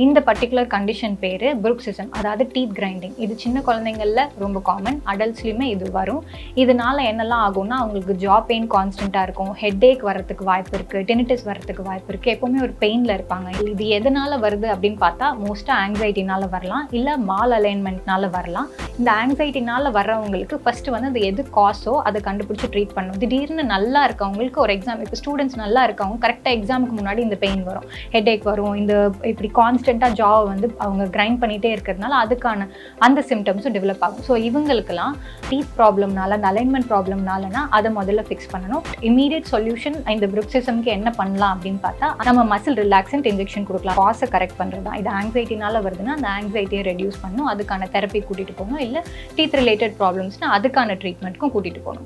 இந்த particular condition பேர் Bruxism, அதாவது டீத் கிரைண்டிங். இது சின்ன குழந்தைங்களில் ரொம்ப காமன், அடல்ட்ஸ்லையுமே இது வரும். இதனால் என்னெல்லாம் ஆகும்னா அவங்களுக்கு ஜா பெயின் கான்ஸ்டண்ட்டாக இருக்கும், ஹெட்ஏக் வரத்துக்கு வாய்ப்பு இருக்குது, டெனிட்டிஸ் வரத்துக்கு வாய்ப்பு இருக்குது, எப்போவுமே ஒரு பெயினில் இருப்பாங்க. இது எதனால் வருது அப்படின்னு பார்த்தா மோஸ்ட்டாக ஆங்ஸைட்டினால் வரலாம், இல்லை மால் அலைன்மெண்ட்னால வரலாம். இந்த ஆங்ஸைட்டினால் வர்றவங்களுக்கு ஃபஸ்ட்டு வந்து அது எது காசோ அதை கண்டுபிடிச்சி ட்ரீட் பண்ணணும். திடீர்னு நல்லா இருக்கவங்களுக்கு ஒரு எக்ஸாம், இப்போ ஸ்டூடெண்ட்ஸ் நல்லா இருக்கவங்க கரெக்டாக எக்ஸாமுக்கு முன்னாடி இந்த பெயின் வரும், ஹெட்ஏக் வரும், இந்த இப்படி கான்ஸ்டண்ட்டாக ஜாவை வந்து அவங்க கிரைண்ட் பண்ணிகிட்டே இருக்கிறதுனால அதுக்கான அந்த சிம்டம்ஸும் டெவலப் ஆகும். ஸோ இவங்களுக்கெல்லாம் டீத் ப்ராப்ளம்னால, அந்த அலைன்மெண்ட் ப்ராப்ளம்னாலனா அதை முதல்ல ஃபிக்ஸ் பண்ணணும். இமீடியட் சொல்யூஷன் இந்த Bruxismக்கு என்ன பண்ணலாம் அப்படின்னு பார்த்தா நம்ம மசில் ரிலாக்ஸன்ட் இன்ஜெக்ஷன் கொடுக்கலாம். காசை கரெக்ட் பண்ணுறது தான். இது ஆங்ஸைட்டினால வருதுன்னா அந்த ஆங்ஸைட்டியை ரெடியூஸ் பண்ணணும், அதுக்கான தெரப்பி கூட்டிகிட்டு போகணும். இல்லை டீத் ரிலேட்டட் ப்ராப்ளம்ஸ்னால் அதுக்கான ட்ரீட்மெண்ட்க்கும் கூட்டிகிட்டு போகணும்.